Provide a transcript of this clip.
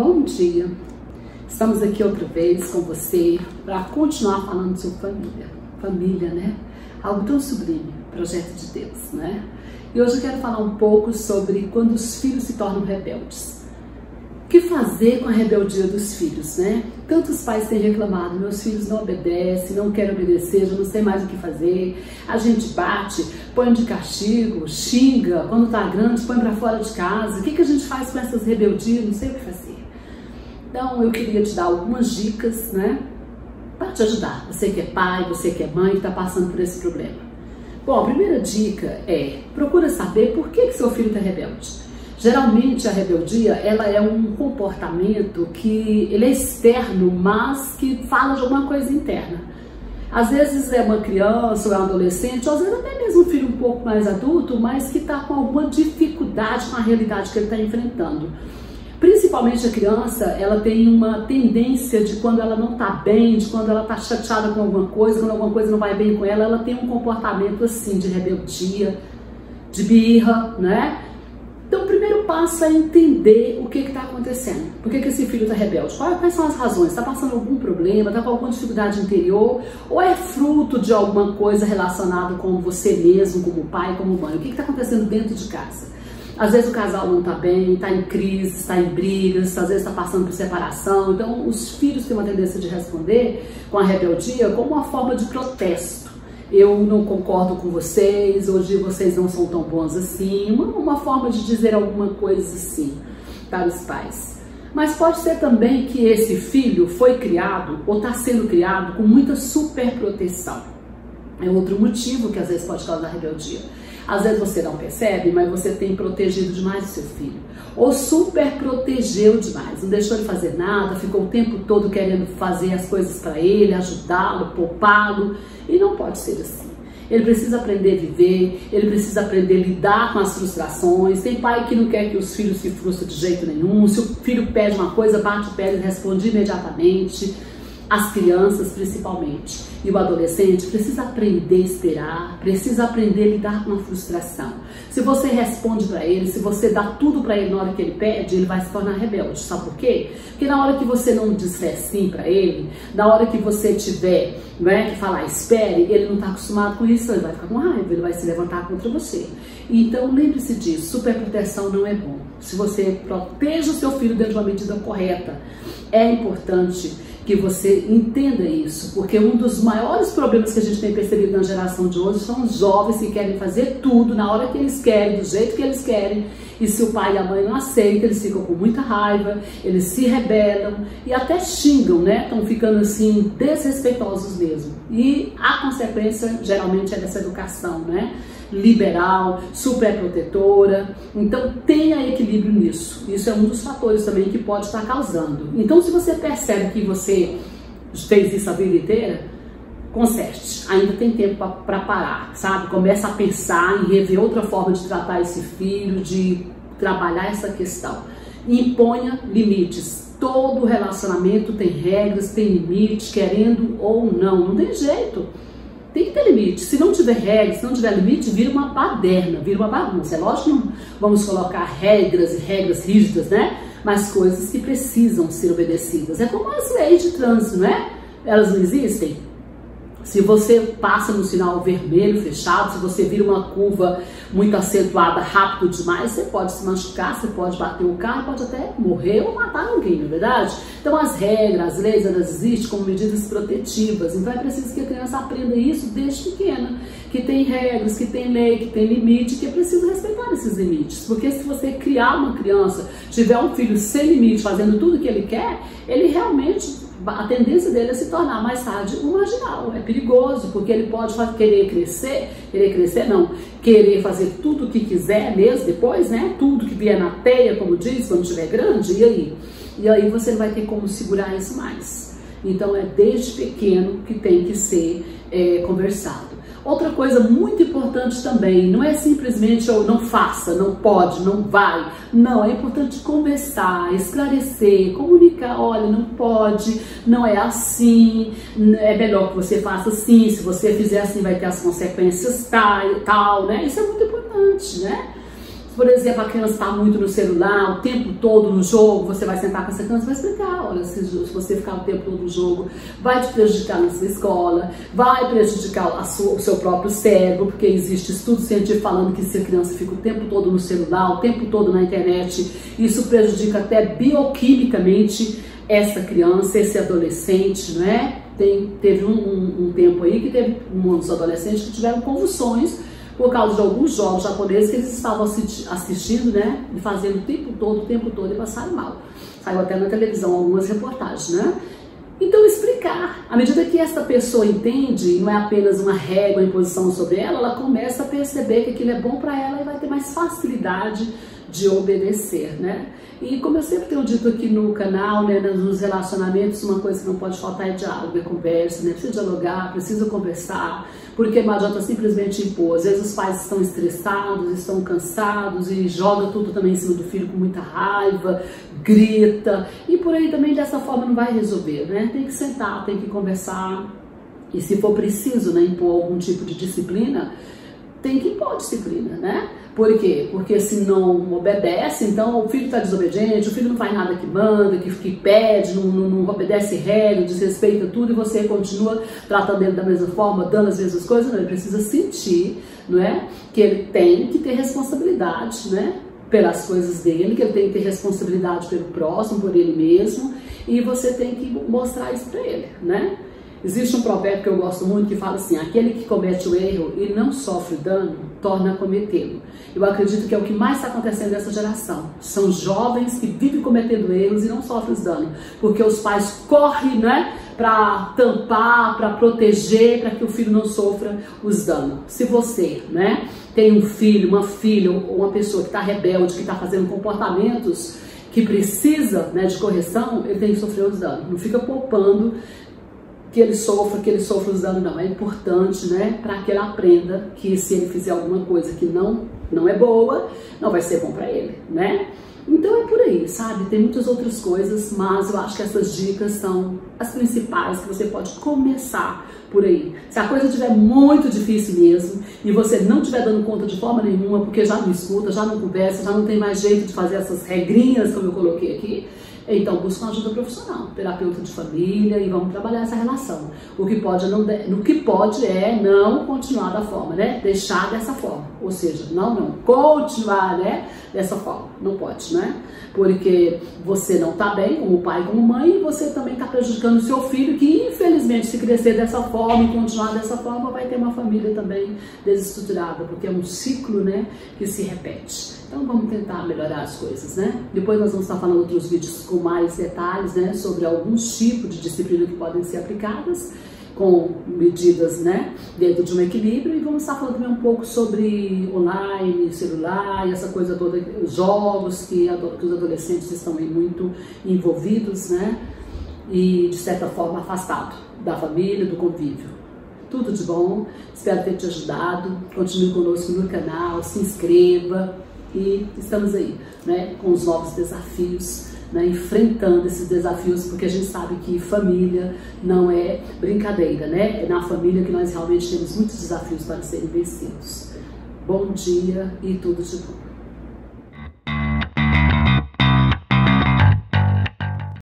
Bom dia! Estamos aqui outra vez com você para continuar falando sobre família. Família, né? Algo tão sublime, projeto de Deus, né? E hoje eu quero falar um pouco sobre quando os filhos se tornam rebeldes. O que fazer com a rebeldia dos filhos, né? Tantos pais têm reclamado, meus filhos não obedecem, não querem obedecer, já não sei mais o que fazer. A gente bate, põe de castigo, xinga, quando tá grande, põe para fora de casa. O que a gente faz com essas rebeldias? Não sei o que fazer. Então eu queria te dar algumas dicas, né? Para te ajudar. Você que é pai, você que é mãe, que está passando por esse problema. Bom, a primeira dica é, procura saber por que seu filho está rebelde. Geralmente a rebeldia, ela é um comportamento que ele é externo, mas que fala de alguma coisa interna. Às vezes é uma criança ou é um adolescente, ou às vezes até mesmo um filho um pouco mais adulto, mas que está com alguma dificuldade com a realidade que ele está enfrentando. Principalmente a criança, ela tem uma tendência de quando ela não está bem, de quando ela está chateada com alguma coisa, quando alguma coisa não vai bem com ela tem um comportamento assim de rebeldia, de birra, né? Então o primeiro passo é entender o que está acontecendo. Por que esse filho está rebelde? Quais são as razões? Está passando algum problema? Está com alguma dificuldade interior? Ou é fruto de alguma coisa relacionada com você mesmo, como pai, como mãe? O que está acontecendo dentro de casa? Às vezes o casal não está bem, está em crise, está em brigas, às vezes está passando por separação. Então os filhos têm uma tendência de responder com a rebeldia como uma forma de protesto. Eu não concordo com vocês, hoje vocês não são tão bons assim. Uma forma de dizer alguma coisa assim para os pais. Mas pode ser também que esse filho foi criado ou está sendo criado com muita superproteção. É outro motivo que às vezes pode causar rebeldia. Às vezes você não percebe, mas você tem protegido demais o seu filho. Ou super protegeu demais, não deixou ele fazer nada, ficou o tempo todo querendo fazer as coisas para ele, ajudá-lo, poupá-lo. E não pode ser assim. Ele precisa aprender a viver, ele precisa aprender a lidar com as frustrações. Tem pai que não quer que os filhos se frustrem de jeito nenhum. Se o filho pede uma coisa, bate o pé e responde imediatamente. As crianças principalmente e o adolescente precisa aprender a esperar, precisa aprender a lidar com a frustração. Se você responde para ele, se você dá tudo para ele na hora que ele pede, ele vai se tornar rebelde. Sabe por quê? Porque na hora que você não disser sim para ele, na hora que você tiver, que falar espere, ele não está acostumado com isso, ele vai ficar com raiva, ele vai se levantar contra você. Então lembre-se disso, superproteção não é bom. Se você protege o seu filho dentro de uma medida correta, é importante que você entenda isso, porque um dos maiores problemas que a gente tem percebido na geração de hoje são os jovens que querem fazer tudo na hora que eles querem, do jeito que eles querem, e se o pai e a mãe não aceitam, eles ficam com muita raiva, eles se rebelam e até xingam, né? Estão ficando assim desrespeitosos mesmo. E a consequência geralmente é dessa educação, né? Liberal, superprotetora. Então tenha equilíbrio nisso. Isso é um dos fatores também que pode estar causando. Então se você percebe que você fez isso a vida inteira, conserte. Ainda tem tempo para parar, sabe? Começa a pensar em rever outra forma de tratar esse filho, de trabalhar essa questão. E imponha limites. Todo relacionamento tem regras, tem limites, querendo ou não. Não tem jeito. Tem que ter limite. Se não tiver regra, se não tiver limite, vira uma baderna, vira uma bagunça. É lógico que não vamos colocar regras e regras rígidas, né? Mas coisas que precisam ser obedecidas. É como as leis de trânsito, né? Elas não existem. Se você passa no sinal vermelho fechado, se você vira uma curva muito acentuada rápido demais, você pode se machucar, você pode bater o carro, pode até morrer ou matar alguém, não é verdade? Então as regras, as leis, elas existem como medidas protetivas. Então é preciso que a criança aprenda isso desde pequena, que tem regras, que tem lei, que tem limite, que é preciso respeitar esses limites. Porque se você criar uma criança, tiver um filho sem limite, fazendo tudo o que ele quer, ele realmente... a tendência dele é se tornar mais tarde um marginal. É perigoso, porque ele pode querer fazer tudo o que quiser mesmo depois, né? Tudo que vier na teia, como diz, quando estiver grande, e aí? E aí você não vai ter como segurar isso mais. Então é desde pequeno que tem que ser conversado. Outra coisa muito importante também, não é simplesmente não faça, não pode, não vai. Não, é importante conversar, esclarecer, comunicar, olha, não pode, não é assim, é melhor que você faça assim, se você fizer assim vai ter as consequências tal, né? Isso é muito importante, né? por exemplo, a criança está muito no celular, o tempo todo no jogo, você vai sentar com essa criança e vai explicar, olha, se você ficar o tempo todo no jogo, vai te prejudicar na sua escola, vai prejudicar o seu próprio cérebro, porque existe estudo científico falando que se a criança fica o tempo todo no celular, o tempo todo na internet, isso prejudica até bioquimicamente essa criança, esse adolescente, não é? Teve um tempo aí que teve uns adolescentes que tiveram convulsões por causa de alguns jogos japoneses que eles estavam assistindo, né? E fazendo o tempo todo e passaram mal. Saiu até na televisão algumas reportagens, né? Então explicar, à medida que essa pessoa entende, não é apenas uma régua, uma imposição sobre ela, ela começa a perceber que aquilo é bom para ela e vai ter mais facilidade de obedecer, né? E como eu sempre tenho dito aqui no canal, né, nos relacionamentos, uma coisa que não pode faltar é diálogo, é conversa, né? Precisa dialogar, precisa conversar, porque não adianta simplesmente impor. Às vezes os pais estão estressados, estão cansados e jogam tudo também em cima do filho com muita raiva, grita, e por aí também dessa forma não vai resolver, né? Tem que sentar, tem que conversar, e se for preciso, né, impor algum tipo de disciplina, tem que impor disciplina, né? Por quê? Porque se não obedece, então o filho está desobediente, o filho não faz nada que manda, que pede, não obedece regra, desrespeita tudo, e você continua tratando ele da mesma forma, dando as mesmas coisas. Não, ele precisa sentir, não é? Que ele tem que ter responsabilidade, né? Pelas coisas dele, que ele tem que ter responsabilidade pelo próximo, por ele mesmo, e você tem que mostrar isso para ele, né? Existe um provérbio que eu gosto muito que fala assim: aquele que comete o erro e não sofre dano, torna a cometê-lo. Eu acredito que é o que mais está acontecendo nessa geração. São jovens que vivem cometendo erros e não sofrem os danos, porque os pais correm, né, para tampar, para proteger, para que o filho não sofra os danos. Se você, né, tem um filho, uma filha ou uma pessoa que está rebelde, que está fazendo comportamentos que precisa, né, de correção, ele tem que sofrer os danos. Não fica poupando que ele sofra os danos, não. É importante, né, para que ele aprenda que se ele fizer alguma coisa que não é boa, não vai ser bom para ele, né? Então é por aí, sabe? Tem muitas outras coisas, mas eu acho que essas dicas são as principais que você pode começar por aí. Se a coisa estiver muito difícil mesmo e você não estiver dando conta de forma nenhuma, porque já não escuta, já não conversa, já não tem mais jeito de fazer essas regrinhas como eu coloquei aqui, então busca uma ajuda profissional, terapeuta de família, e vamos trabalhar essa relação. O que pode é não continuar da forma, né? Deixar dessa forma. Ou seja, não continuar, né, dessa forma. Não pode, né? Porque você não está bem como pai, como mãe, e você também está prejudicando o seu filho, que infelizmente, se crescer dessa forma e continuar dessa forma, vai ter uma família também desestruturada, porque é um ciclo, né, que se repete. Então vamos tentar melhorar as coisas, né? Depois nós vamos estar falando outros vídeos com mais detalhes, né, sobre alguns tipos de disciplina que podem ser aplicadas, com medidas, né, dentro de um equilíbrio, e vamos estar falando também um pouco sobre online, celular e essa coisa toda, jogos que os adolescentes estão aí muito envolvidos, né, e de certa forma afastado da família, do convívio. Tudo de bom, espero ter te ajudado. Continue conosco no canal, se inscreva, e estamos aí, né, com os novos desafios, né, enfrentando esses desafios, porque a gente sabe que família não é brincadeira, né? É na família que nós realmente temos muitos desafios para serem vencidos. Bom dia e tudo de bom.